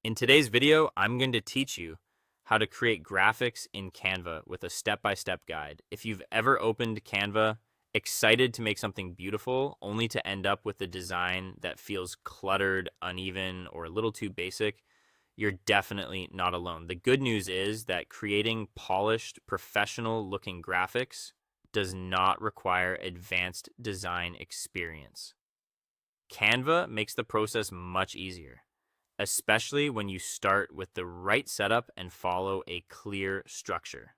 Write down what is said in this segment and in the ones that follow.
In today's video, I'm going to teach you how to create graphics in Canva with a step-by-step guide. If you've ever opened Canva, excited to make something beautiful, only to end up with a design that feels cluttered, uneven, or a little too basic, you're definitely not alone. The good news is that creating polished, professional-looking graphics does not require advanced design experience. Canva makes the process much easier, especially when you start with the right setup and follow a clear structure.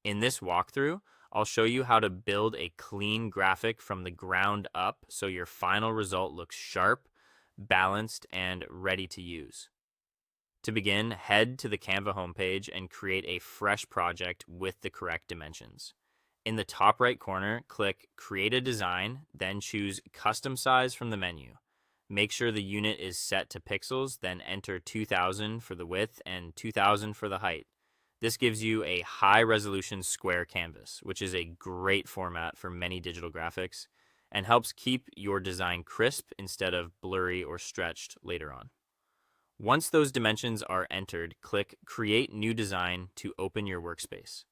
In this walkthrough, I'll show you how to build a clean graphic from the ground up so your final result looks sharp, balanced, and ready to use. To begin, head to the Canva homepage and create a fresh project with the correct dimensions. In the top right corner, click Create a Design, then choose Custom Size from the menu. Make sure the unit is set to pixels, then enter 2000 for the width and 2000 for the height. This gives you a high-resolution square canvas, which is a great format for many digital graphics and helps keep your design crisp instead of blurry or stretched later on. Once those dimensions are entered, click Create New Design to open your workspace.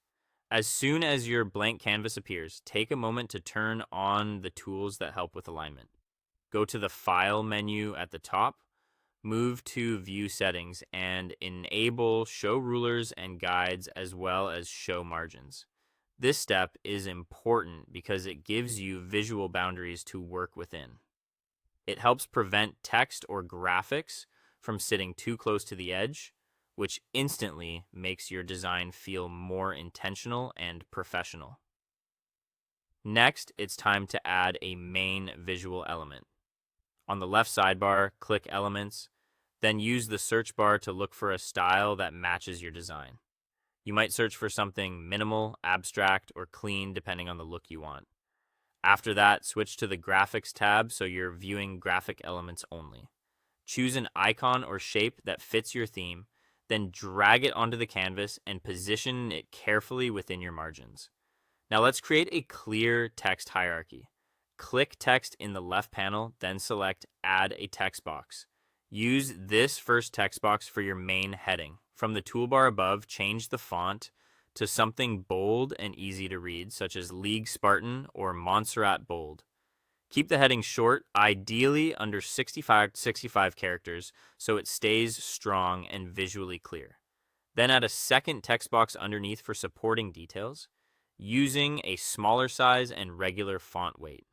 As soon as your blank canvas appears, take a moment to turn on the tools that help with alignment. Go to the File menu at the top, move to View Settings, and enable Show Rulers and Guides as well as Show Margins. This step is important because it gives you visual boundaries to work within. It helps prevent text or graphics from sitting too close to the edge, which instantly makes your design feel more intentional and professional. Next, it's time to add a main visual element. On the left sidebar, click Elements, then use the search bar to look for a style that matches your design. You might search for something minimal, abstract, or clean depending on the look you want. After that, switch to the Graphics tab so you're viewing graphic elements only. Choose an icon or shape that fits your theme, then drag it onto the canvas and position it carefully within your margins. Now let's create a clear text hierarchy. Click Text in the left panel, then select Add a Text Box. Use this first text box for your main heading. From the toolbar above, change the font to something bold and easy to read, such as League Spartan or Montserrat Bold. Keep the heading short, ideally under 65 characters, so it stays strong and visually clear. Then add a second text box underneath for supporting details, using a smaller size and regular font weight.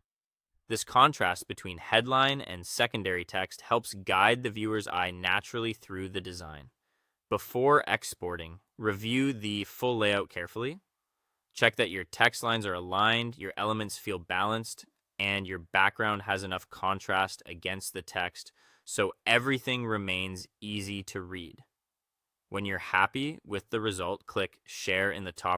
This contrast between headline and secondary text helps guide the viewer's eye naturally through the design. Before exporting, review the full layout carefully. Check that your text lines are aligned, your elements feel balanced, and your background has enough contrast against the text so everything remains easy to read. When you're happy with the result, click Share in the top